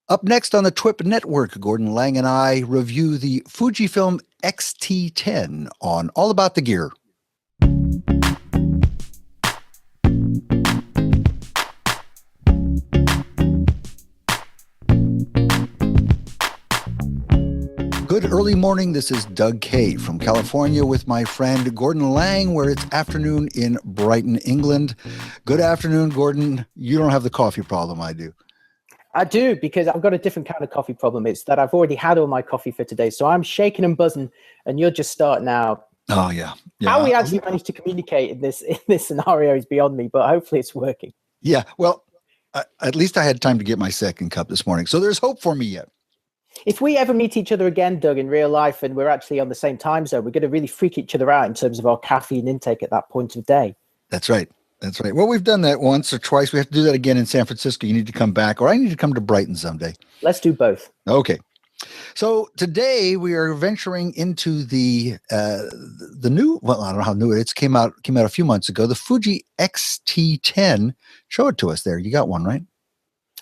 Up next on the TWIP Network, Gordon Lang and I review the Fujifilm X-T10 on All About the Gear. Good early morning. This is Doug Kay from California with my friend Gordon Lang, where it's afternoon in Brighton, England. Good afternoon, Gordon. You don't have the coffee problem, I do. I do, because I've got a different kind of coffee problem. It's that I've already had all my coffee for today, so I'm shaking and buzzing, and you're just starting out. Oh, yeah. How we actually managed to communicate in this scenario is beyond me, but hopefully it's working. Yeah, well, at least I had time to get my second cup this morning, so there's hope for me yet. If we ever meet each other again, Doug, in real life, and we're actually on the same time zone, we're going to really freak each other out in terms of our caffeine intake at that point of day. That's right. That's right. Well, we've done that once or twice. We have to do that again in San Francisco. You need to come back, or I need to come to Brighton someday. Let's do both. Okay. So today we are venturing into the new, well, I don't know how new it is. It came out a few months ago, the Fuji X-T10. Show it to us there. You got one, right?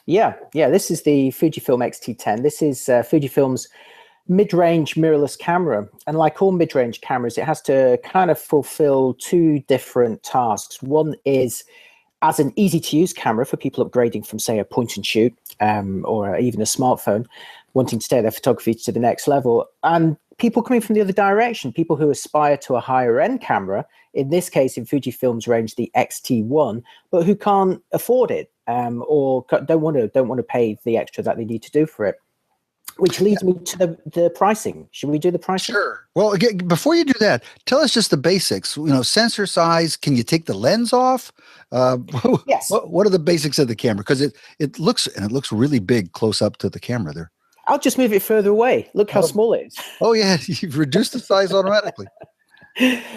Yeah. This is the Fujifilm X-T10. This is Fujifilm's mid-range mirrorless camera. And like all mid-range cameras, it has to kind of fulfill two different tasks. One is as an easy-to-use camera for people upgrading from, say, a point-and-shoot or even a smartphone, wanting to take their photography to the next level. And people coming from the other direction, people who aspire to a higher-end camera, in this case, in Fujifilm's range, the X-T1, but who can't afford it or don't want to pay the extra that they need to do for it. Which leads me to the pricing. Should we do the pricing? Sure. Well, again, before you do that, tell us just the basics. Sensor size. Can you take the lens off? Yes. What are the basics of the camera? Because it looks really big close up to the camera there. I'll just move it further away. Look how small it is. Oh yeah, you've reduced the size automatically.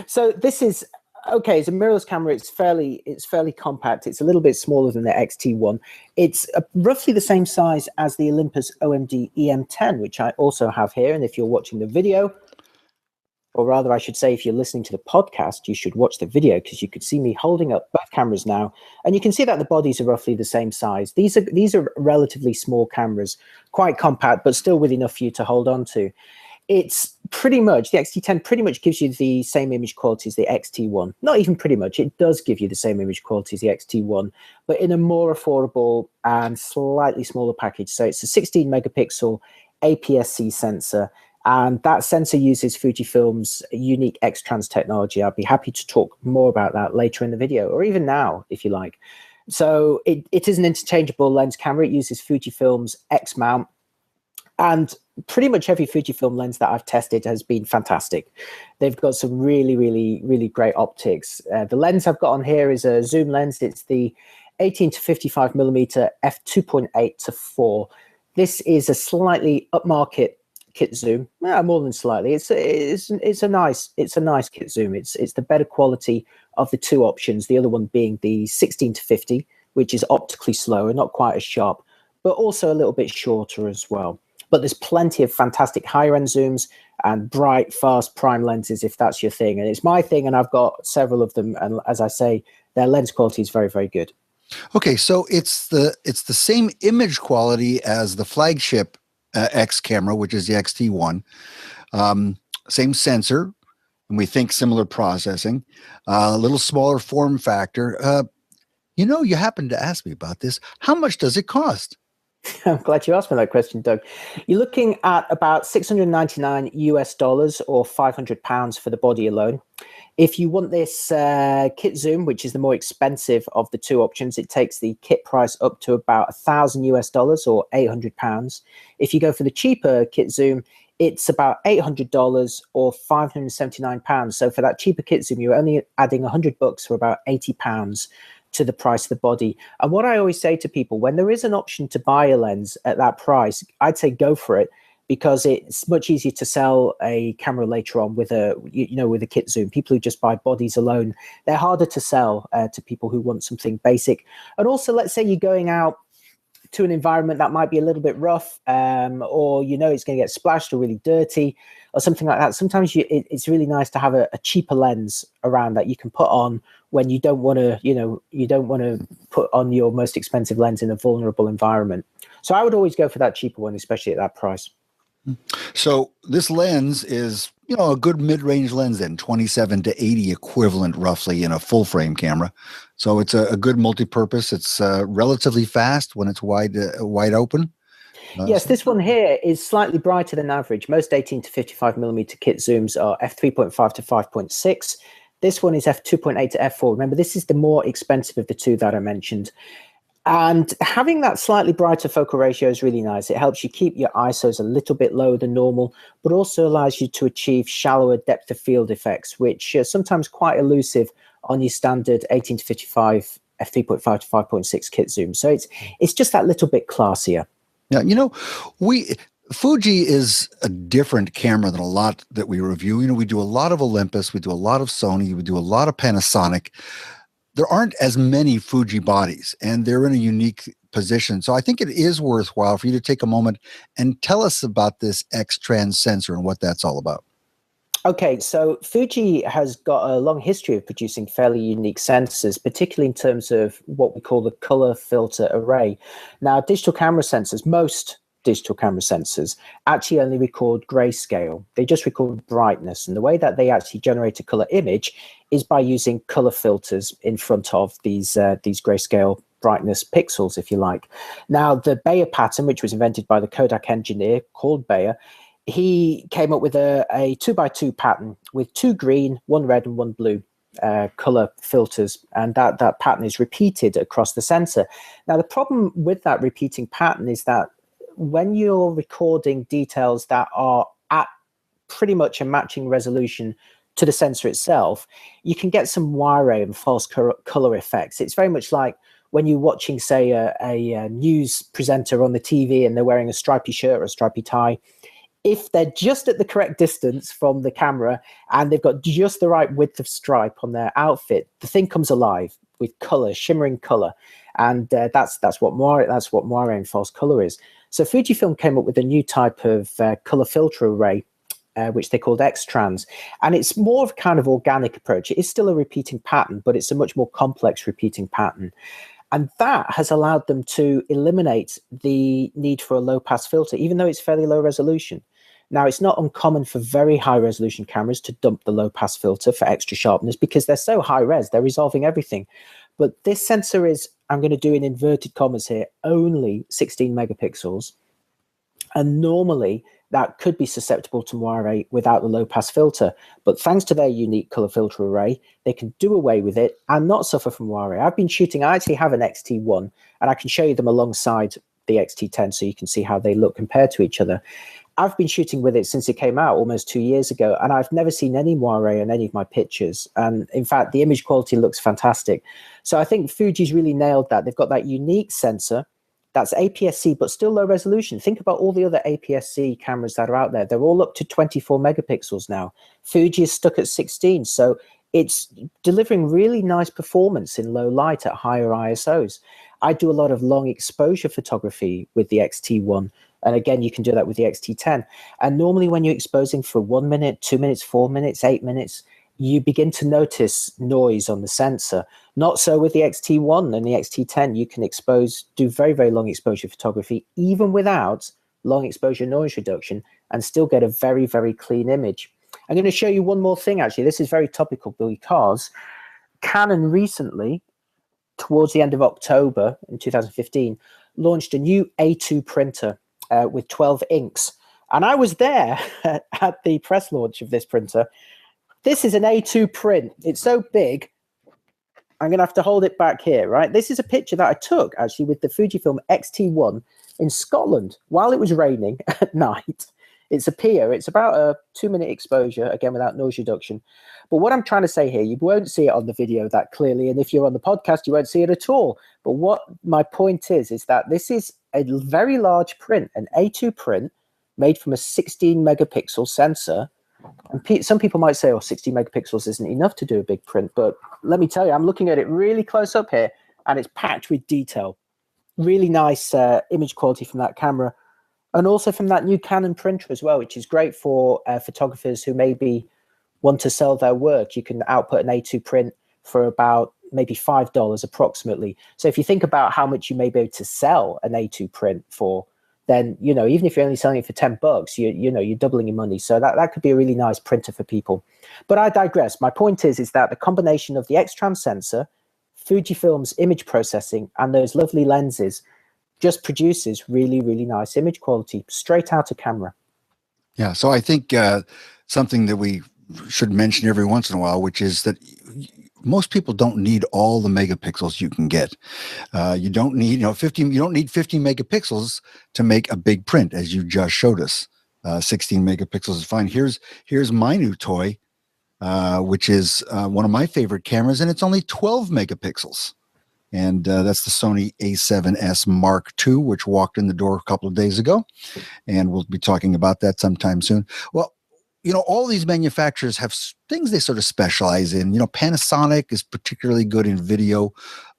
So this is okay. It's a mirrorless camera. It's fairly compact. It's a little bit smaller than the X-T1. It's roughly the same size as the Olympus OMD EM10, which I also have here. And if you're watching the video, or rather, I should say, if you're listening to the podcast, you should watch the video because you could see me holding up both cameras now, and you can see that the bodies are roughly the same size. These are relatively small cameras, quite compact, but still with enough for you to hold on to. It's pretty much, the X-T10 pretty much gives you the same image quality as the X-T1. Not even pretty much, it does give you the same image quality as the X-T1, but in a more affordable and slightly smaller package. So it's a 16 megapixel APS-C sensor, and that sensor uses Fujifilm's unique X-Trans technology. I'd be happy to talk more about that later in the video, or even now, if you like. So it is an interchangeable lens camera. It uses Fujifilm's X-mount, and pretty much every Fujifilm lens that I've tested has been fantastic. They've got some really, really, really great optics. The lens I've got on here is a zoom lens. It's the 18 to 55 millimeter f2.8 to 4. This is a slightly upmarket kit zoom. More than slightly. It's a nice kit zoom. It's the better quality of the two options. The other one being the 16 to 50, which is optically slower, not quite as sharp, but also a little bit shorter as well. But there's plenty of fantastic higher end zooms and bright, fast prime lenses if that's your thing. And it's my thing, and I've got several of them. And as I say, their lens quality is very, very good. Okay, so it's the same image quality as the flagship X camera, which is the X-T1. Same sensor, and we think similar processing. A little smaller form factor. You happened to ask me about this. How much does it cost? I'm glad you asked me that question, Doug. You're looking at about $699 US or £500 for the body alone. If you want this kit zoom, which is the more expensive of the two options, it takes the kit price up to about $1,000 US or £800. If you go for the cheaper kit zoom, it's about $800 or £579. So for that cheaper kit zoom, you're only adding $100 for about £80 to the price of the body. And what I always say to people, when there is an option to buy a lens at that price, I'd say go for it, because it's much easier to sell a camera later on with a kit zoom. People who just buy bodies alone, they're harder to sell to people who want something basic. And also, let's say you're going out to an environment that might be a little bit rough, or it's going to get splashed or really dirty or something like that. Sometimes it's really nice to have a cheaper lens around that you can put on when you don't want to put on your most expensive lens in a vulnerable environment. So I would always go for that cheaper one, especially at that price. So this lens is, a good mid-range lens then, 27 to 80 equivalent roughly in a full frame camera. So it's a good multi-purpose. It's relatively fast when it's wide open. Yes, this one here is slightly brighter than average. Most 18 to 55 millimeter kit zooms are f3.5 to 5.6. This one is f2.8 to f4. Remember, this is the more expensive of the two that I mentioned. And having that slightly brighter focal ratio is really nice. It helps you keep your ISOs a little bit lower than normal, but also allows you to achieve shallower depth of field effects, which are sometimes quite elusive on your standard 18 to 55 f3.5 to 5.6 kit zoom. So it's just that little bit classier. Yeah, Fuji is a different camera than a lot that we review. We do a lot of Olympus, we do a lot of Sony, we do a lot of Panasonic. There aren't as many Fuji bodies, and they're in a unique position. So I think it is worthwhile for you to take a moment and tell us about this X-Trans sensor and what that's all about. Okay, so Fuji has got a long history of producing fairly unique sensors, particularly in terms of what we call the color filter array. Now, digital camera sensors, most digital camera sensors actually only record grayscale. They just record brightness. And the way that they actually generate a color image is by using color filters in front of these grayscale brightness pixels, if you like. Now, the Bayer pattern, which was invented by the Kodak engineer called Bayer, he came up with a 2x2 pattern with 2 green, 1 red, and 1 blue color filters, and that pattern is repeated across the sensor. Now, the problem with that repeating pattern is that when you're recording details that are at pretty much a matching resolution to the sensor itself, you can get some wiring and false color effects. It's very much like when you're watching, say, a news presenter on the TV and they're wearing a stripy shirt or a stripy tie. If they're just at the correct distance from the camera and they've got just the right width of stripe on their outfit, the thing comes alive with color, shimmering color. And that's what moire and false color is. So Fujifilm came up with a new type of color filter array, which they called X-Trans. And it's more of a kind of organic approach. It is still a repeating pattern, but it's a much more complex repeating pattern. And that has allowed them to eliminate the need for a low-pass filter, even though it's fairly low resolution. Now, it's not uncommon for very high-resolution cameras to dump the low-pass filter for extra sharpness because they're so high-res, they're resolving everything. But this sensor is, I'm going to do in inverted commas here, only 16 megapixels. And normally, that could be susceptible to moire without the low-pass filter. But thanks to their unique color filter array, they can do away with it and not suffer from moire. I actually have an X-T1, and I can show you them alongside the X-T10 so you can see how they look compared to each other. I've been shooting with it since it came out almost 2 years ago, and I've never seen any moire in any of my pictures. And in fact, the image quality looks fantastic. So I think Fuji's really nailed that. They've got that unique sensor that's APS-C, but still low resolution. Think about all the other APS-C cameras that are out there. They're all up to 24 megapixels now. Fuji is stuck at 16. So it's delivering really nice performance in low light at higher ISOs. I do a lot of long exposure photography with the X-T1. And again, you can do that with the X-T10. And normally when you're exposing for 1 minute, 2 minutes, 4 minutes, 8 minutes, you begin to notice noise on the sensor. Not so with the X-T1 and the X-T10. You can do very, very long exposure photography, even without long exposure noise reduction, and still get a very, very clean image. I'm going to show you one more thing, actually. This is very topical because Canon recently, towards the end of October in 2015, launched a new A2 printer with 12 inks. And I was there at the press launch of this printer. This is an A2 print. It's so big, I'm going to have to hold it back here, right? This is a picture that I took, actually, with the Fujifilm X-T1 in Scotland while it was raining at night. It's a pier. It's about a 2-minute exposure, again, without noise reduction. But what I'm trying to say here, you won't see it on the video that clearly, and if you're on the podcast, you won't see it at all. But what my point is that this is a very large print, an A2 print made from a 16 megapixel sensor. And some people might say, 60 megapixels isn't enough to do a big print. But let me tell you, I'm looking at it really close up here, and it's packed with detail. Really nice image quality from that camera. And also from that new Canon printer as well, which is great for photographers who maybe want to sell their work. You can output an A2 print for about maybe $5 approximately. So if you think about how much you may be able to sell an A2 print for, then, you know, even if you're only selling it for $10, you're doubling your money. So that could be a really nice printer for people. But I digress. My point is that the combination of the X-Trans sensor, Fujifilm's image processing, and those lovely lenses just produces really, really nice image quality straight out of camera. Yeah. So I think something that we should mention every once in a while, which is that most people don't need all the megapixels you can get. You don't need, 50. You don't need 50 megapixels to make a big print, as you just showed us. 16 megapixels is fine. Here's my new toy, which is one of my favorite cameras, and it's only 12 megapixels. And that's the Sony A7S Mark II, which walked in the door a couple of days ago. And we'll be talking about that sometime soon. Well, all these manufacturers have things they sort of specialize in. Panasonic is particularly good in video.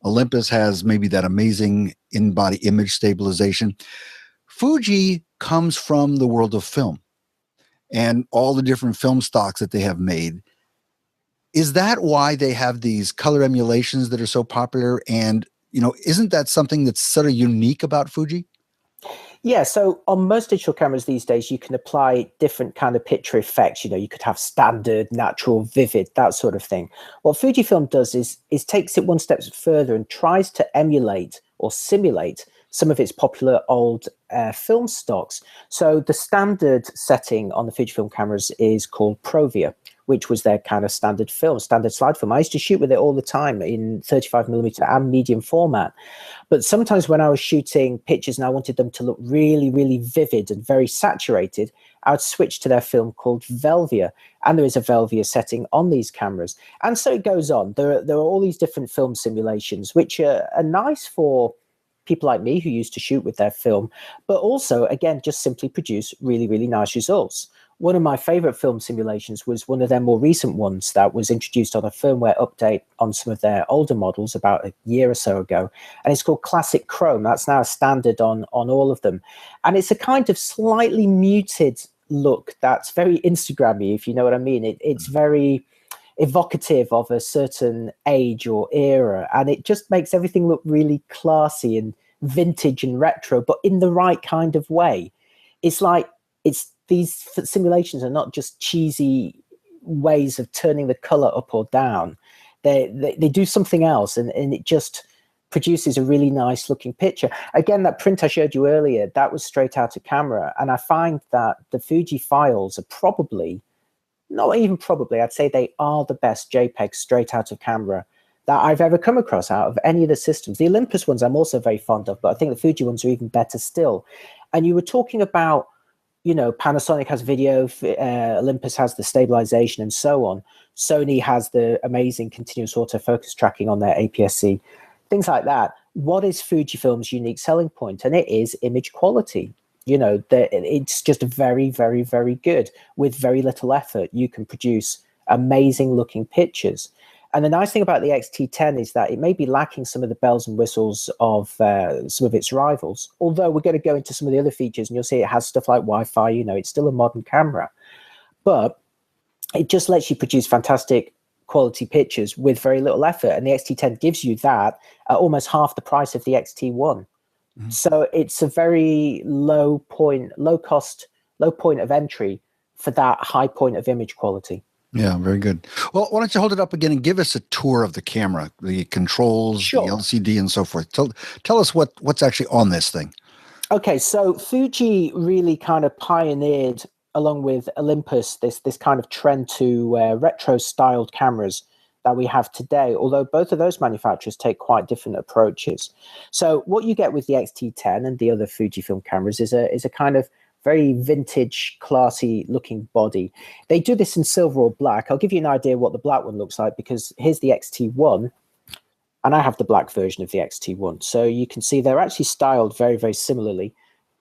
Olympus has maybe that amazing in-body image stabilization. Fuji comes from the world of film and all the different film stocks that they have made. Is that why they have these color emulations that are so popular? And, isn't that something that's sort of unique about Fuji? Yeah, so on most digital cameras these days, you can apply different kind of picture effects. You could have standard, natural, vivid, that sort of thing. What Fujifilm does is takes it one step further and tries to emulate or simulate some of its popular old film stocks. So the standard setting on the Fujifilm cameras is called Provia, which was their kind of standard slide film. I used to shoot with it all the time in 35mm and medium format. But sometimes when I was shooting pictures and I wanted them to look really, really vivid and very saturated, I would switch to their film called Velvia. And there is a Velvia setting on these cameras. And so it goes on. There are all these different film simulations, which are nice for people like me who used to shoot with their film, but also, again, just simply produce really, really nice results. One of my favorite film simulations was one of their more recent ones that was introduced on a firmware update on some of their older models about a year or so ago. And it's called Classic Chrome. That's now a standard on all of them. And it's a kind of slightly muted look that's very Instagrammy, if you know what I mean. It's very evocative of a certain age or era, and it just makes everything look really classy and vintage and retro, but in the right kind of way. It's like these simulations are not just cheesy ways of turning the color up or down. They do something else, and it just produces a really nice looking picture. Again, that print I showed you earlier, that was straight out of camera, and I find that the Fuji files are I'd say they are the best JPEG straight out of camera that I've ever come across out of any of the systems. The Olympus ones I'm also very fond of, but I think the Fuji ones are even better still. And you were talking about, Panasonic has video, Olympus has the stabilization and so on. Sony has the amazing continuous autofocus tracking on their APS-C, things like that. What is Fujifilm's unique selling point? And it is image quality. It's just very, very, very good. With very little effort, you can produce amazing looking pictures. And the nice thing about the X-T10 is that it may be lacking some of the bells and whistles of some of its rivals, although we're going to go into some of the other features and you'll see it has stuff like Wi-Fi. It's still a modern camera, but it just lets you produce fantastic quality pictures with very little effort. And the X-T10 gives you that at almost half the price of the X-T1. Mm-hmm. So it's a very low point of entry for that high point of image quality. Yeah, very good. Well, why don't you hold it up again and give us a tour of the camera, the controls, sure, the LCD, and so forth. Tell us what's actually on this thing. Okay, so Fuji really kind of pioneered, along with Olympus, this kind of trend to retro-styled cameras that we have today, although both of those manufacturers take quite different approaches. So what you get with the X-T10 and the other Fujifilm cameras is a kind of very vintage, classy looking body. They do this in silver or black. I'll give you an idea what the black one looks like, because here's the X-T1, and I have the black version of the X-T1. So you can see they're actually styled very, very similarly.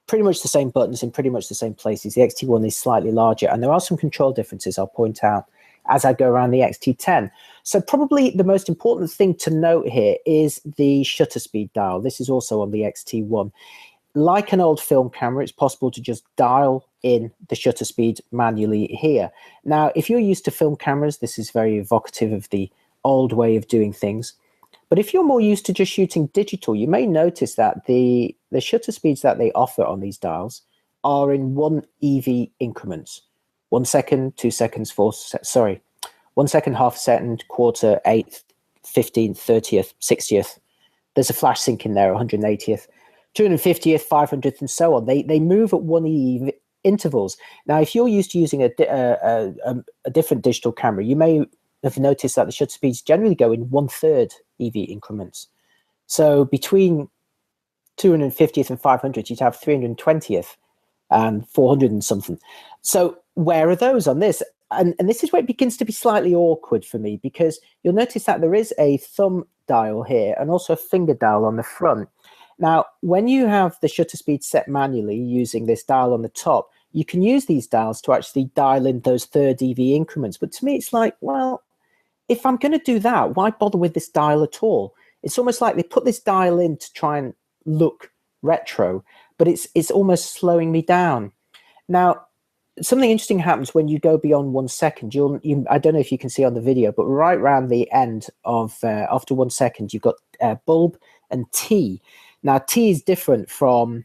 Pretty much the same buttons in pretty much the same places. The X-T1 is slightly larger, and there are some control differences I'll point out as I go around the X-T10. So probably the most important thing to note here is the shutter speed dial. This is also on the X-T1. Like an old film camera, it's possible to just dial in the shutter speed manually here. Now, if you're used to film cameras, this is very evocative of the old way of doing things. But if you're more used to just shooting digital, you may notice that the shutter speeds that they offer on these dials are in 1 EV increments. 1 second, 2 seconds, 1 second, half a second, quarter, eighth, 15th, 30th, 60th. There's a flash sync in there, 180th. 250th, 500th, and so on. They move at 1 EV intervals. Now, if you're used to using a different digital camera, you may have noticed that the shutter speeds generally go in 1/3 EV increments. So between 250th and 500th, you'd have 320th and 400 and something. So where are those on this? And this is where it begins to be slightly awkward for me, because you'll notice that there is a thumb dial here and also a finger dial on the front. Now, when you have the shutter speed set manually using this dial on the top, you can use these dials to actually dial in those 3rd EV increments. But to me, it's like, well, if I'm going to do that, why bother with this dial at all? It's almost like they put this dial in to try and look retro, but it's almost slowing me down. Now, something interesting happens when you go beyond 1 second. I don't know if you can see on the video, but right around the end of after 1 second, you've got bulb and T. Now, T is different from,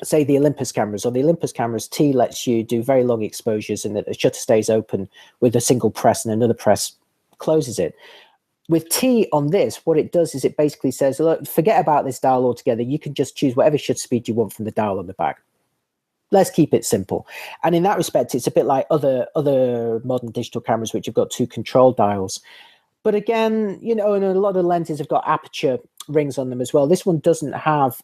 say, the Olympus cameras. On the Olympus cameras, T lets you do very long exposures and the shutter stays open with a single press and another press closes it. With T on this, what it does is it basically says, look, forget about this dial altogether. You can just choose whatever shutter speed you want from the dial on the back. Let's keep it simple. And in that respect, it's a bit like other modern digital cameras, which have got 2 control dials. But again, and a lot of lenses have got aperture rings on them as well. This one doesn't have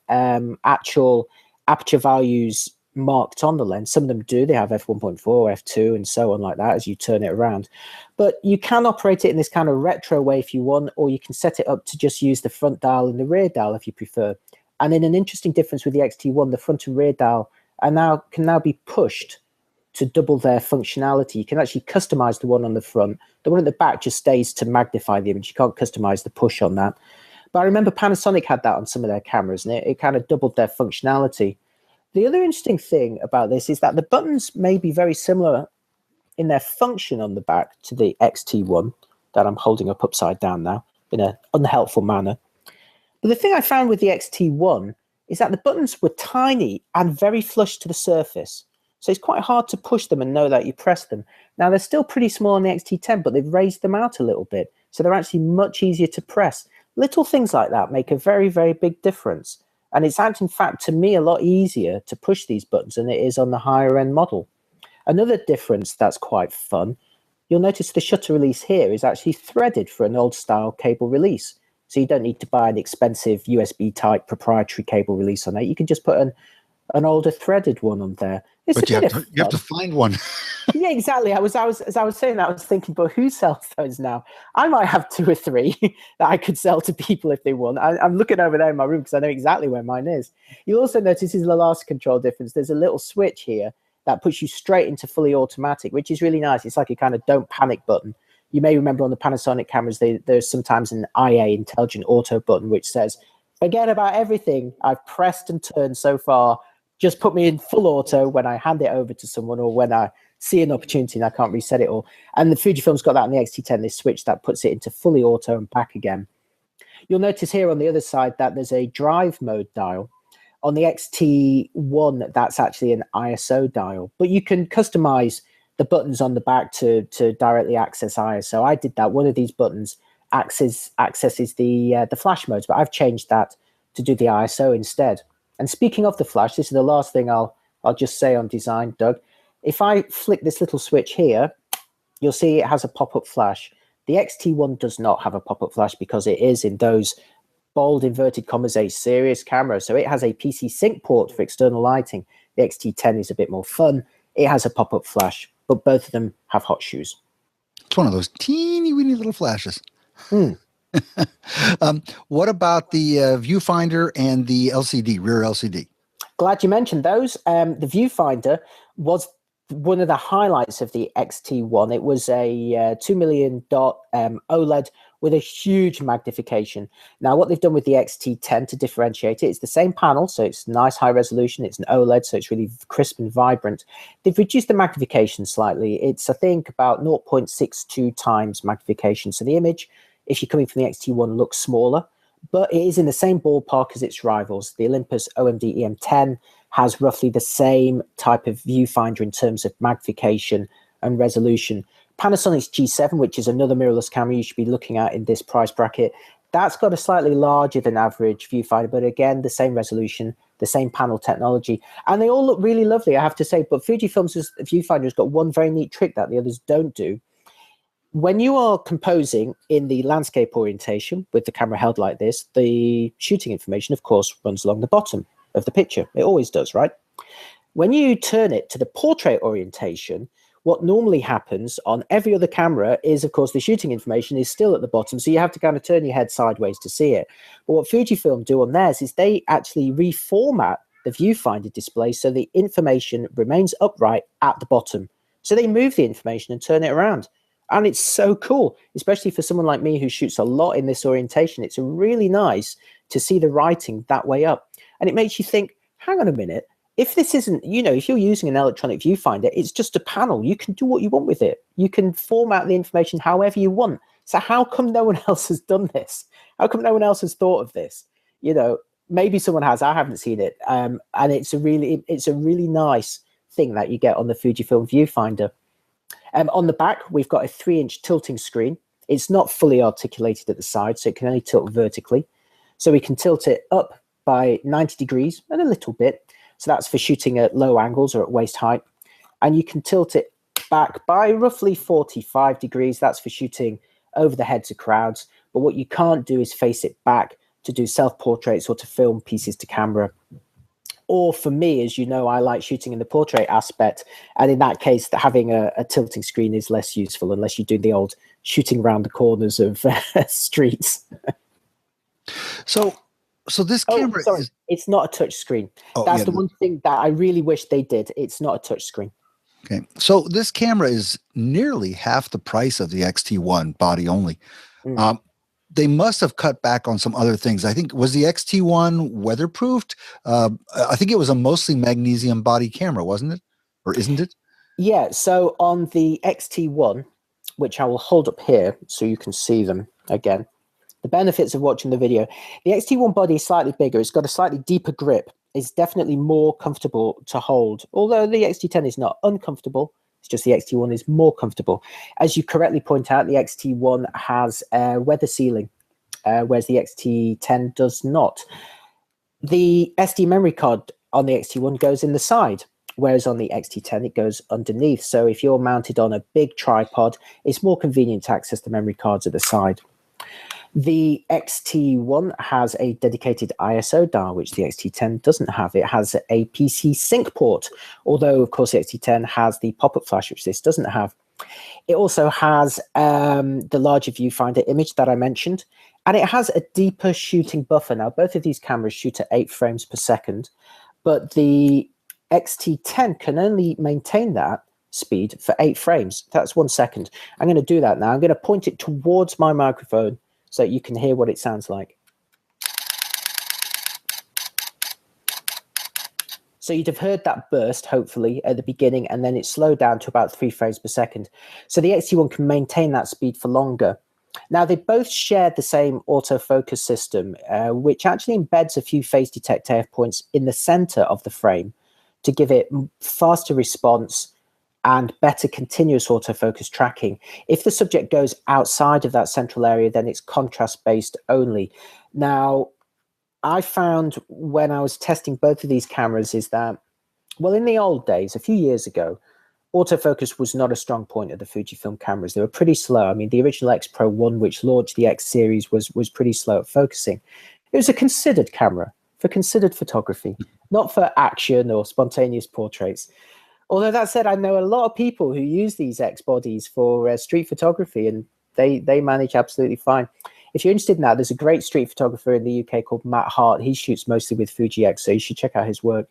actual aperture values marked on the lens. Some of them do. They have f1.4, f2, and so on like that as you turn it around. But you can operate it in this kind of retro way if you want, or you can set it up to just use the front dial and the rear dial if you prefer. And in an interesting difference with the X-T1, the front and rear dial can now be pushed to double their functionality. You can actually customize the one on the front. The one at the back just stays to magnify the image. You can't customize the push on that. But I remember Panasonic had that on some of their cameras, and it kind of doubled their functionality. The other interesting thing about this is that the buttons may be very similar in their function on the back to the X-T1 that I'm holding up upside down now in an unhelpful manner. But the thing I found with the X-T1 is that the buttons were tiny and very flush to the surface. So it's quite hard to push them and know that you press them. Now, they're still pretty small on the X-T10, but they've raised them out a little bit. So they're actually much easier to press. Little things like that make a very, very big difference. And it's in fact, to me, a lot easier to push these buttons than it is on the higher end model. Another difference that's quite fun, you'll notice the shutter release here is actually threaded for an old style cable release. So you don't need to buy an expensive USB type proprietary cable release on it. You can just put an older threaded one on there. But you have to find one. Yeah, exactly. As I was saying that, I was thinking, but who sells those now? I might have 2 or 3 that I could sell to people if they want. I'm looking over there in my room because I know exactly where mine is. You'll also notice is the last control difference. There's a little switch here that puts you straight into fully automatic, which is really nice. It's like a kind of don't panic button. You may remember on the Panasonic cameras, there's sometimes an IA, intelligent auto button, which says, forget about everything I've pressed and turned so far. Just put me in full auto when I hand it over to someone or when I see an opportunity and I can't reset it all. And the Fujifilm's got that on the X-T10, this switch that puts it into fully auto and back again. You'll notice here on the other side that there's a drive mode dial. On the X-T1, that's actually an ISO dial. But you can customize the buttons on the back to directly access ISO. I did that. One of these buttons accesses the flash modes, but I've changed that to do the ISO instead. And speaking of the flash, this is the last thing I'll just say on design, Doug. If I flick this little switch here, you'll see it has a pop-up flash. The X-T1 does not have a pop-up flash because it is in those bold inverted commas a serious camera. So it has a PC sync port for external lighting. The X-T10 is a bit more fun. It has a pop-up flash, but both of them have hot shoes. It's one of those teeny weeny little flashes. What about the viewfinder and the LCD, rear LCD? Glad you mentioned those. The viewfinder was one of the highlights of the X-T10. It was a 2 million dot OLED with a huge magnification. Now, what they've done with the X-T10 to differentiate it, it's the same panel, so it's nice high resolution. It's an OLED, so it's really crisp and vibrant. They've reduced the magnification slightly. It's, I think, about 0.62 times magnification. So the image, if you're coming from the X-T1, looks smaller, but it is in the same ballpark as its rivals. The Olympus OMD EM10 has roughly the same type of viewfinder in terms of magnification and resolution. Panasonic's G7, which is another mirrorless camera you should be looking at in this price bracket, that's got a slightly larger than average viewfinder, but again, the same resolution, the same panel technology. And they all look really lovely, I have to say. But Fujifilm's viewfinder has got one very neat trick that the others don't do. When you are composing in the landscape orientation with the camera held like this, the shooting information, of course, runs along the bottom of the picture. It always does, right? When you turn it to the portrait orientation, what normally happens on every other camera is, of course, the shooting information is still at the bottom, so you have to kind of turn your head sideways to see it. But what Fujifilm do on theirs is they actually reformat the viewfinder display so the information remains upright at the bottom. So they move the information and turn it around. And it's so cool, especially for someone like me who shoots a lot in this orientation. It's really nice to see the writing that way up. And it makes you think, hang on a minute, if this isn't, you know, if you're using an electronic viewfinder, it's just a panel. You can do what you want with it. You can format the information however you want. So how come no one else has done this? How come no one else has thought of this? You know, maybe someone has. I haven't seen it. And it's a really nice thing that you get on the Fujifilm viewfinder. On the back, we've got a 3-inch tilting screen. It's not fully articulated at the side, so it can only tilt vertically. So we can tilt it up by 90 degrees and a little bit. So that's for shooting at low angles or at waist height. And you can tilt it back by roughly 45 degrees. That's for shooting over the heads of crowds. But what you can't do is face it back to do self-portraits or to film pieces to camera. Or for me, as you know, I like shooting in the portrait aspect. And in that case, having a tilting screen is less useful unless you do the old shooting around the corners of streets. So this camera is... It's not a touch screen. Oh, That's the one thing that I really wish they did. It's not a touch screen. Okay. So this camera is nearly half the price of the X-T1 body only. They must have cut back on some other things. I think, was the X-T1 weatherproofed? I think it was a mostly magnesium body camera, wasn't it? Or isn't it? Yeah. So on the X-T1, which I will hold up here so you can see them again, the benefits of watching the video. The X-T1 body is slightly bigger. It's got a slightly deeper grip. It's definitely more comfortable to hold. Although the X-T10 is not uncomfortable, it's just the X-T1 is more comfortable. As you correctly point out, the X-T1 has weather sealing, whereas the X-T10 does not. The SD memory card on the X-T1 goes in the side, whereas on the X-T10 it goes underneath. So if you're mounted on a big tripod, it's more convenient to access the memory cards at the side. The X-T1 has a dedicated ISO dial, which the X-T10 doesn't have. It has a PC sync port, although, of course, the X-T10 has the pop-up flash, which this doesn't have. It also has the larger viewfinder image that I mentioned, and it has a deeper shooting buffer. Now, both of these cameras shoot at 8 frames per second, but the X-T10 can only maintain that speed for 8 frames. That's 1 second. I'm going to do that now. I'm going to point it towards my microphone so you can hear what it sounds like. So you'd have heard that burst, hopefully, at the beginning, and then it slowed down to about 3 frames per second. So the X-T1 can maintain that speed for longer. Now, they both share the same autofocus system, which actually embeds a few phase detector F points in the center of the frame to give it faster response and better continuous autofocus tracking. If the subject goes outside of that central area, then it's contrast-based only. Now, I found when I was testing both of these cameras is that, well, in the old days, a few years ago, autofocus was not a strong point of the Fujifilm cameras. They were pretty slow. I mean, the original X Pro 1, which launched the X series, was pretty slow at focusing. It was a considered camera for considered photography, not for action or spontaneous portraits. Although that said, I know a lot of people who use these X bodies for street photography, and they manage absolutely fine. If you're interested in that, there's a great street photographer in the UK called Matt Hart. He shoots mostly with Fuji X, so you should check out his work.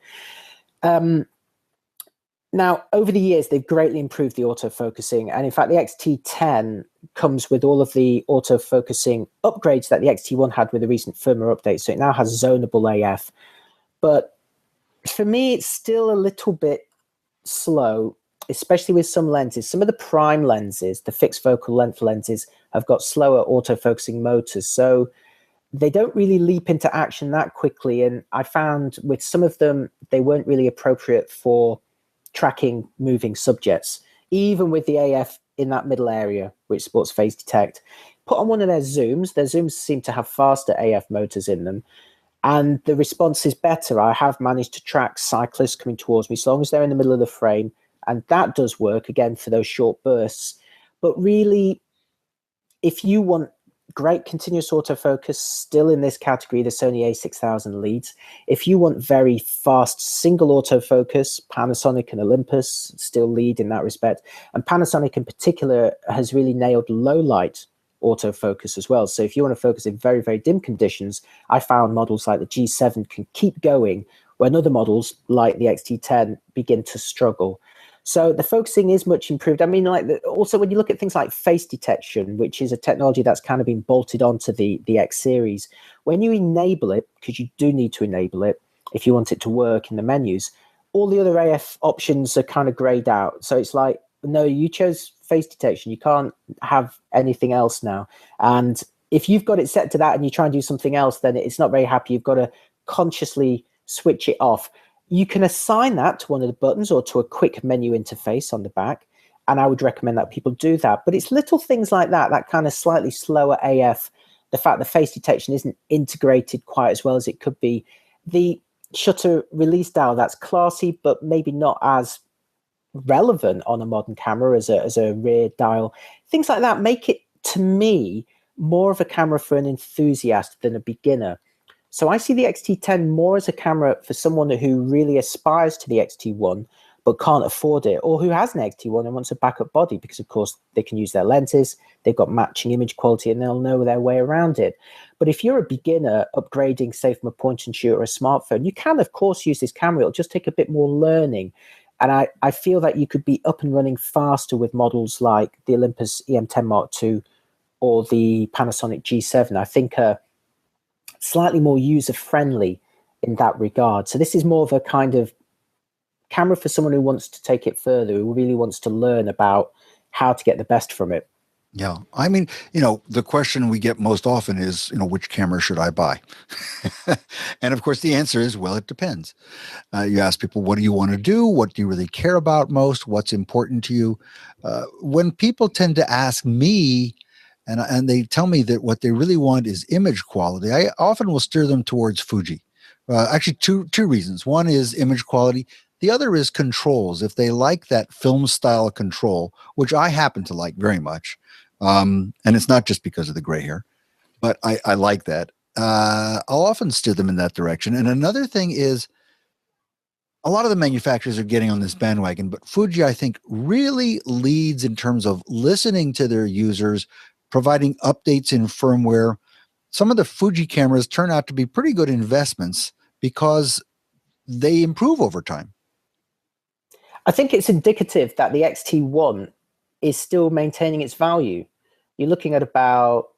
Now, over the years, they've greatly improved the autofocusing. And in fact, the X-T10 comes with all of the autofocusing upgrades that the X-T1 had with the recent firmware update. So it now has zonable AF. But for me, it's still a little bit slow, especially with some lenses. Some of the prime lenses, the fixed focal length lenses, have got slower autofocusing motors. So they don't really leap into action that quickly. And I found with some of them, they weren't really appropriate for tracking moving subjects, even with the AF in that middle area, which sports phase detect. Put on one of their zooms seem to have faster AF motors in them, and the response is better. I have managed to track cyclists coming towards me, as long as they're in the middle of the frame, and that does work, again, for those short bursts. But really, if you want great continuous autofocus, still in this category, the Sony a6000 leads. If you want very fast single autofocus, Panasonic and Olympus still lead in that respect. And Panasonic in particular has really nailed low light autofocus as well. So if you want to focus in very, very dim conditions, I found models like the G7 can keep going when other models like the X-T10 begin to struggle. So the focusing is much improved. I mean, also when you look at things like face detection, which is a technology that's kind of been bolted onto the X series, when you enable it, because you do need to enable it if you want it to work in the menus, all the other AF options are kind of grayed out. So it's like, no, you chose face detection. You can't have anything else now. And if you've got it set to that and you try and do something else, then it's not very happy. You've got to consciously switch it off. You can assign that to one of the buttons or to a quick menu interface on the back, and I would recommend that people do that. But it's little things like that, that kind of slightly slower AF, the fact that face detection isn't integrated quite as well as it could be, the shutter release dial that's classy but maybe not as relevant on a modern camera as a rear dial. Things like that make it, to me, more of a camera for an enthusiast than a beginner. So I see the X-T10 more as a camera for someone who really aspires to the X-T1 but can't afford it, or who has an X-T1 and wants a backup body because, of course, they can use their lenses, they've got matching image quality, and they'll know their way around it. But if you're a beginner upgrading, say, from a point-and-shoot or a smartphone, you can, of course, use this camera. It'll just take a bit more learning. And I feel that you could be up and running faster with models like the Olympus EM10 Mark II or the Panasonic G7. I think slightly more user-friendly in that regard. So this is more of a kind of camera for someone who wants to take it further, who really wants to learn about how to get the best from it. Yeah. I mean, the question we get most often is, which camera should I buy? And of course, the answer is, well, it depends. You ask people, what do you want to do? What do you really care about most? What's important to you? When people tend to ask me, and they tell me that what they really want is image quality, I often will steer them towards Fuji. Actually, two reasons. One is image quality. The other is controls. If they like that film style control, which I happen to like very much, and it's not just because of the gray hair, but I like that, I'll often steer them in that direction. And another thing is, a lot of the manufacturers are getting on this bandwagon, but Fuji, I think, really leads in terms of listening to their users, providing updates in firmware. Some of the Fuji cameras turn out to be pretty good investments because they improve over time. I think it's indicative that the X-T1 is still maintaining its value. You're looking at about,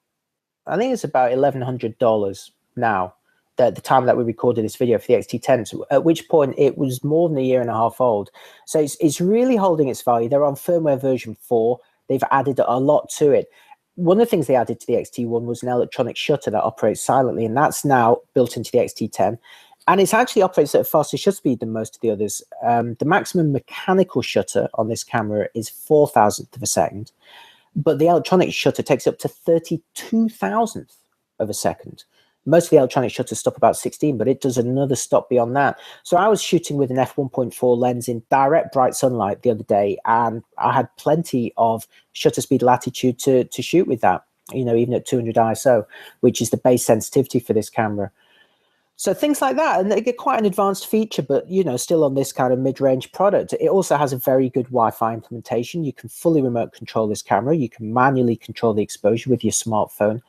I think it's about $1,100 now, at the time that we recorded this video for the X-T10, at which point it was more than a year and a half old. So it's really holding its value. They're on firmware version 4. They've added a lot to it. One of the things they added to the X-T1 was an electronic shutter that operates silently, and that's now built into the X-T10. And it actually operates at a faster shutter speed than most of the others. The maximum mechanical shutter on this camera is 4,000th of a second, but the electronic shutter takes up to 32,000th of a second. Most of the electronic shutters stop about 16, but it does another stop beyond that. So I was shooting with an f1.4 lens in direct bright sunlight the other day, and I had plenty of shutter speed latitude to shoot with that, even at 200 ISO, which is the base sensitivity for this camera. So things like that, and they get quite an advanced feature, but still on this kind of mid-range product. It also has a very good Wi-Fi implementation. You can fully remote control this camera. You can manually control the exposure with your smartphone.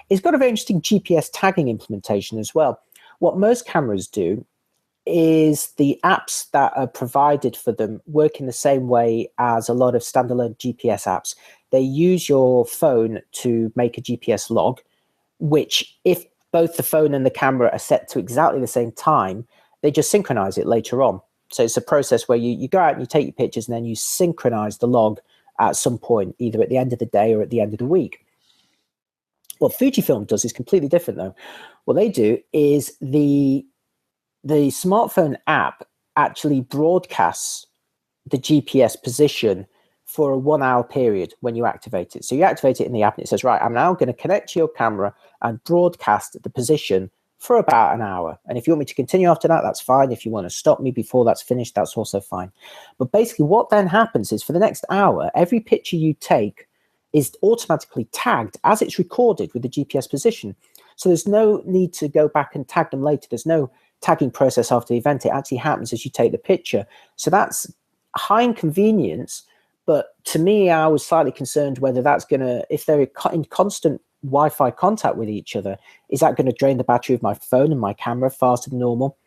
It's got a very interesting GPS tagging implementation as well. What most cameras do, is the apps that are provided for them work in the same way as a lot of standalone GPS apps. They use your phone to make a GPS log, which if both the phone and the camera are set to exactly the same time, they just synchronize it later on. So it's a process where you go out and you take your pictures and then you synchronize the log at some point, either at the end of the day or at the end of the week. What Fujifilm does is completely different, though. What they do is the smartphone app actually broadcasts the GPS position for a 1 hour period when you activate it. So you activate it in the app and it says, right, I'm now going to connect to your camera and broadcast the position for about an hour. And if you want me to continue after that, that's fine. If you want to stop me before that's finished, that's also fine. But basically what then happens is for the next hour, every picture you take is automatically tagged as it's recorded with the GPS position. So there's no need to go back and tag them later. There's no tagging process after the event. It actually happens as you take the picture. So that's high inconvenience. But to me, I was slightly concerned whether that's going to, if they're in constant Wi-Fi contact with each other, is that going to drain the battery of my phone and my camera faster than normal?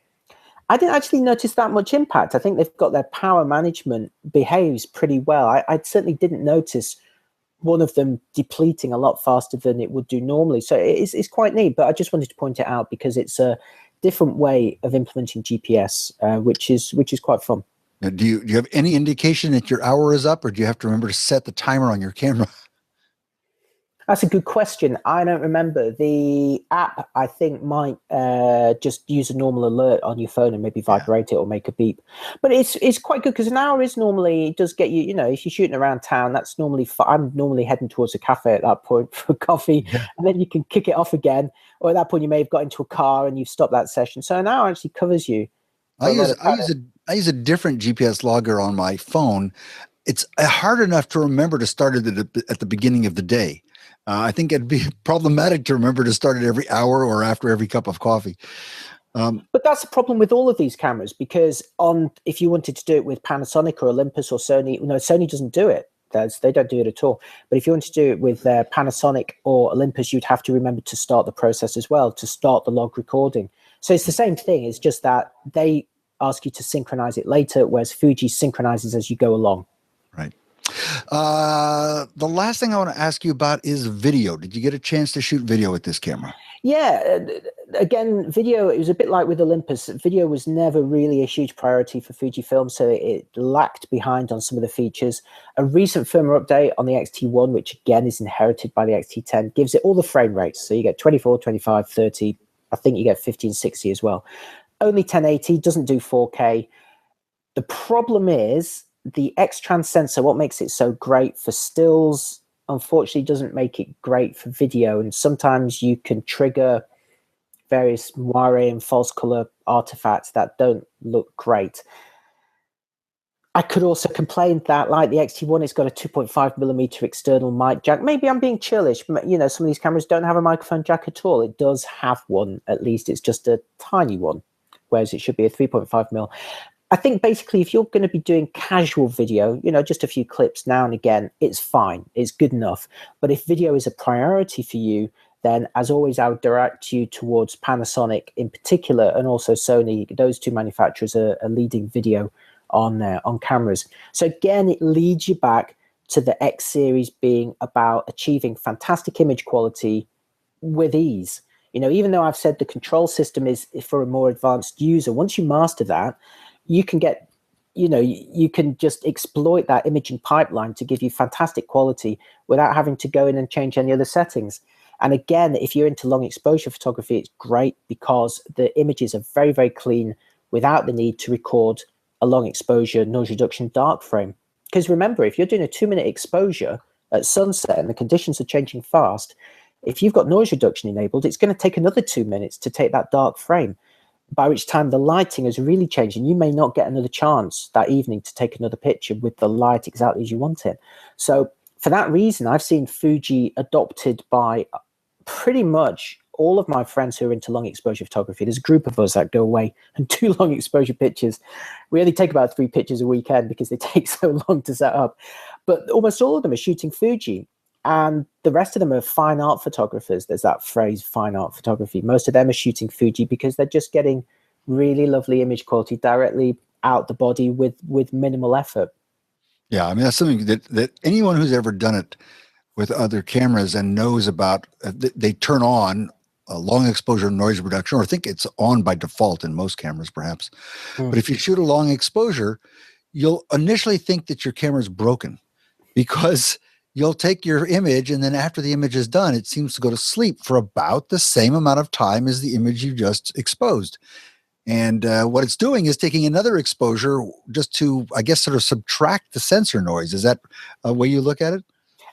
I didn't actually notice that much impact. I think they've got their power management behaves pretty well. I certainly didn't notice one of them depleting a lot faster than it would do normally. So it's quite neat, but I just wanted to point it out because it's a different way of implementing GPS, which is quite fun. Now, do you have any indication that your hour is up, or do you have to remember to set the timer on your camera? That's a good question. I don't remember. The app, I think, might just use a normal alert on your phone and maybe vibrate it or make a beep. But it's quite good because an hour is normally, it does get you, if you're shooting around town, that's normally, I'm normally heading towards a cafe at that point for coffee, and then you can kick it off again. Or at that point, you may have got into a car and you've stopped that session. So an hour actually covers you. I use a different GPS logger on my phone. It's hard enough to remember to start it at the beginning of the day. I think it'd be problematic to remember to start it every hour or after every cup of coffee. But that's the problem with all of these cameras, because if you wanted to do it with Panasonic or Olympus or Sony, Sony doesn't do it. They don't do it at all. But if you want to do it with Panasonic or Olympus, you'd have to remember to start the process as well, to start the log recording. So it's the same thing. It's just that they ask you to synchronize it later, whereas Fuji synchronizes as you go along. Right. The last thing I want to ask you about is video. Did you get a chance to shoot video with this camera? Yeah. Again, video, it was a bit like with Olympus. Video was never really a huge priority for Fujifilm, so it lagged behind on some of the features. A recent firmware update on the X-T1, which again is inherited by the X-T10, gives it all the frame rates. So you get 24, 25, 30. I think you get 1560 as well. Only 1080, doesn't do 4K. The problem is the X-Trans sensor, what makes it so great for stills, unfortunately doesn't make it great for video. And sometimes you can trigger various moire and false color artifacts that don't look great. I could also complain that, like the X-T1, it's got a 2.5mm external mic jack. Maybe I'm being churlish, but some of these cameras don't have a microphone jack at all. It does have one, at least. It's just a tiny one, whereas it should be a 3.5mm. I think basically if you're going to be doing casual video, just a few clips now and again, it's fine. It's good enough. But if video is a priority for you, then as always, I would direct you towards Panasonic in particular, and also Sony. Those two manufacturers are leading video on cameras. So again, it leads you back to the X series being about achieving fantastic image quality with ease. Even though I've said the control system is for a more advanced user, once you master that, you can get, you can just exploit that imaging pipeline to give you fantastic quality without having to go in and change any other settings. And again, if you're into long exposure photography, it's great because the images are very, very clean without the need to record a long exposure noise reduction dark frame. Because remember, if you're doing a 2-minute exposure at sunset and the conditions are changing fast, if you've got noise reduction enabled, it's going to take another 2 minutes to take that dark frame, by which time the lighting has really changed and you may not get another chance that evening to take another picture with the light exactly as you want it. So for that reason, I've seen Fuji adopted by pretty much all of my friends who are into long exposure photography. There's a group of us that go away and do long exposure pictures. We only take about 3 pictures a weekend because they take so long to set up. But almost all of them are shooting Fuji. And the rest of them are fine art photographers. There's that phrase, fine art photography. Most of them are shooting Fuji because they're just getting really lovely image quality directly out the body with minimal effort. Yeah, I mean, that's something that anyone who's ever done it with other cameras and knows about, they turn on a long exposure noise reduction, or I think it's on by default in most cameras, perhaps. But if you shoot a long exposure, you'll initially think that your camera is broken because you'll take your image, and then after the image is done, it seems to go to sleep for about the same amount of time as the image you just exposed. And what it's doing is taking another exposure just to, I guess, sort of subtract the sensor noise. Is that a way you look at it?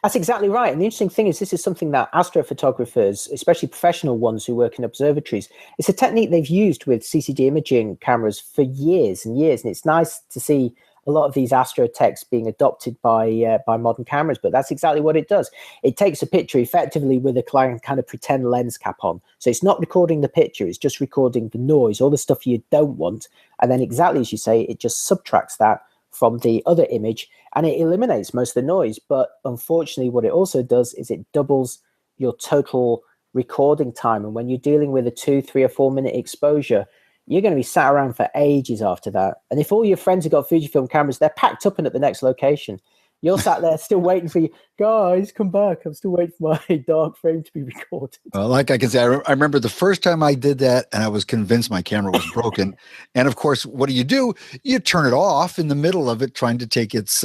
That's exactly right. And the interesting thing is this is something that astrophotographers, especially professional ones who work in observatories, it's a technique they've used with CCD imaging cameras for years and years. And it's nice to see a lot of these astro techs being adopted by modern cameras, but that's exactly what it does. It takes a picture effectively with a kind of pretend lens cap on. So it's not recording the picture, it's just recording the noise, all the stuff you don't want. And then exactly as you say, it just subtracts that from the other image and it eliminates most of the noise. But unfortunately, what it also does is it doubles your total recording time. And when you're dealing with a 2, 3, or 4 minute exposure, you're going to be sat around for ages after that. And if all your friends have got Fujifilm cameras, they're packed up and at the next location. You're sat there still waiting for you. Guys, come back. I'm still waiting for my dark frame to be recorded. Well, like I can say, I remember the first time I did that and I was convinced my camera was broken. And of course, what do? You turn it off in the middle of it, trying to take its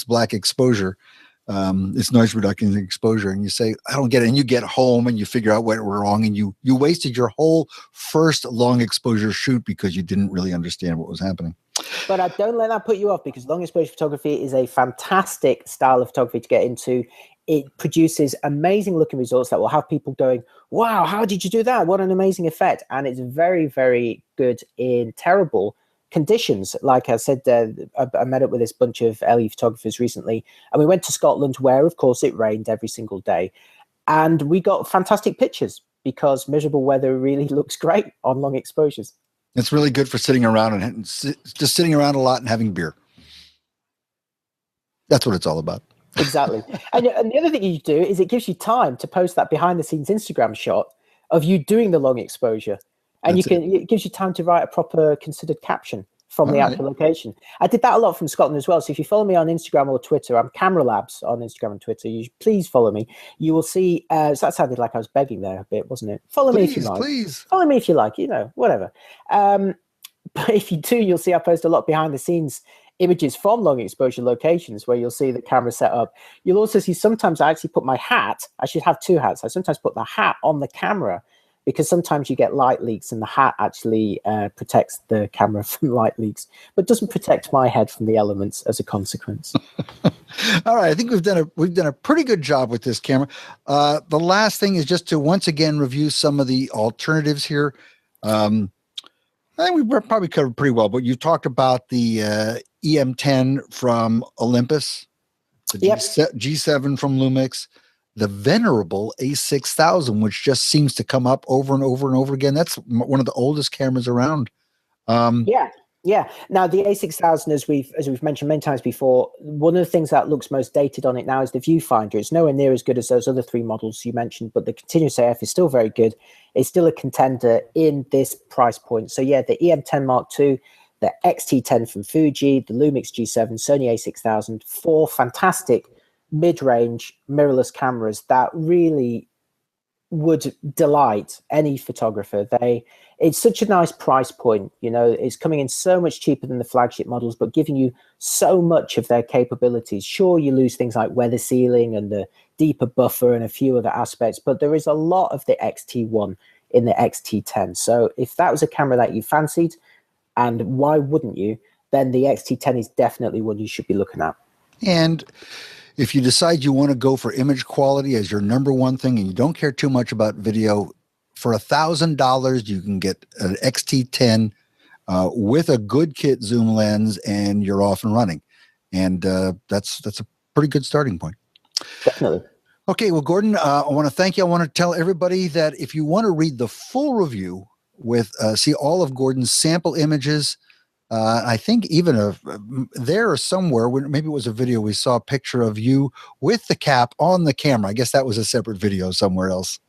black exposure, its noise reduction exposure. And you say, I don't get it. And you get home and you figure out what went wrong. And you wasted your whole first long exposure shoot because you didn't really understand what was happening. But I don't let that put you off, because long exposure photography is a fantastic style of photography to get into. It produces amazing looking results that will have people going, wow, how did you do that? What an amazing effect. And it's very, very good in terrible conditions. Like I said, I met up with this bunch of LE photographers recently, and we went to Scotland where, of course, it rained every single day. And we got fantastic pictures because miserable weather really looks great on long exposures. It's really good for sitting around and just sitting around a lot and having beer. That's what it's all about. Exactly. And the other thing you do is it gives you time to post that behind the scenes Instagram shot of you doing the long exposure. And it gives you time to write a proper considered caption from the actual location. I did that a lot from Scotland as well. So if you follow me on Instagram or Twitter, I'm Camera Labs on Instagram and Twitter. Please follow me. You will see, so that sounded like I was begging there a bit, wasn't it? Follow me if you like. Please. Follow me if you like, whatever. But if you do, you'll see I post a lot behind the scenes images from long exposure locations where you'll see the camera set up. You'll also see sometimes I actually put my hat. I should have two hats. I sometimes put the hat on the camera, because sometimes you get light leaks and the hat actually protects the camera from light leaks, but doesn't protect my head from the elements as a consequence. All right. I think we've done a pretty good job with this camera. The last thing is just to once again review some of the alternatives here. I think we've probably covered pretty well, but you talked about the EM10 from Olympus, the G7 from Lumix, the venerable A6000, which just seems to come up over and over and over again. That's one of the oldest cameras around. Yeah. Now the A6000, as we've mentioned many times before, one of the things that looks most dated on it now is the Viewfinder. It's nowhere near as good as those other three models you mentioned, but the continuous AF is still very good. It's still a contender in this price point. So yeah, the EM10 Mark II, the X-T10 from Fuji, the Lumix G7, Sony A6000, 4 fantastic mid-range mirrorless cameras that really would delight any photographer. It's such a nice price point. It's coming in so much cheaper than the flagship models, but giving you so much of their capabilities. Sure, you lose things like weather sealing and the deeper buffer and a few other aspects, but there is a lot of the X-T1 in the X-T10. So if that was a camera that you fancied, and why wouldn't you, then the X-T10 is definitely one you should be looking at. And if you decide you want to go for image quality as your number one thing and you don't care too much about video, for $1,000, you can get an X-T10 with a good kit zoom lens, and you're off and running. And that's a pretty good starting point. Definitely. Okay, well, Gordon, I want to thank you. I want to tell everybody that if you want to read the full review see all of Gordon's sample images, I think even there or somewhere, maybe it was a video, we saw a picture of you with the cap on the camera. I guess that was a separate video somewhere else.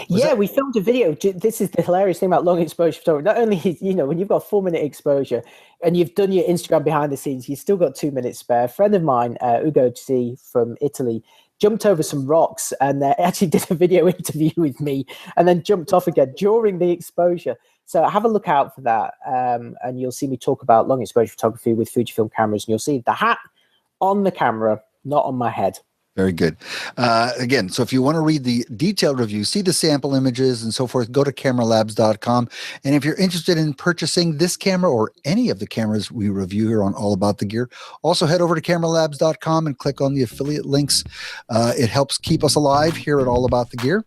Yeah, we filmed a video. This is the hilarious thing about long exposure photography. Not only, when you've got 4-minute exposure and you've done your Instagram behind the scenes, you've still got 2 minutes spare. A friend of mine, Ugo C from Italy, jumped over some rocks and actually did a video interview with me and then jumped off again during the exposure. So have a look out for that. And you'll see me talk about long exposure photography with Fujifilm cameras. And you'll see the hat on the camera, not on my head. Very good. Again, so if you want to read the detailed review, see the sample images and so forth, go to cameralabs.com. And if you're interested in purchasing this camera or any of the cameras we review here on All About the Gear, also head over to cameralabs.com and click on the affiliate links. It helps keep us alive here at All About the Gear.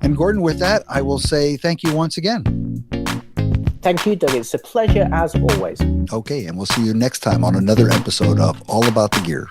And Gordon, with that, I will say thank you once again. Thank you, Doug. It's a pleasure as always. Okay, and we'll see you next time on another episode of All About the Gear.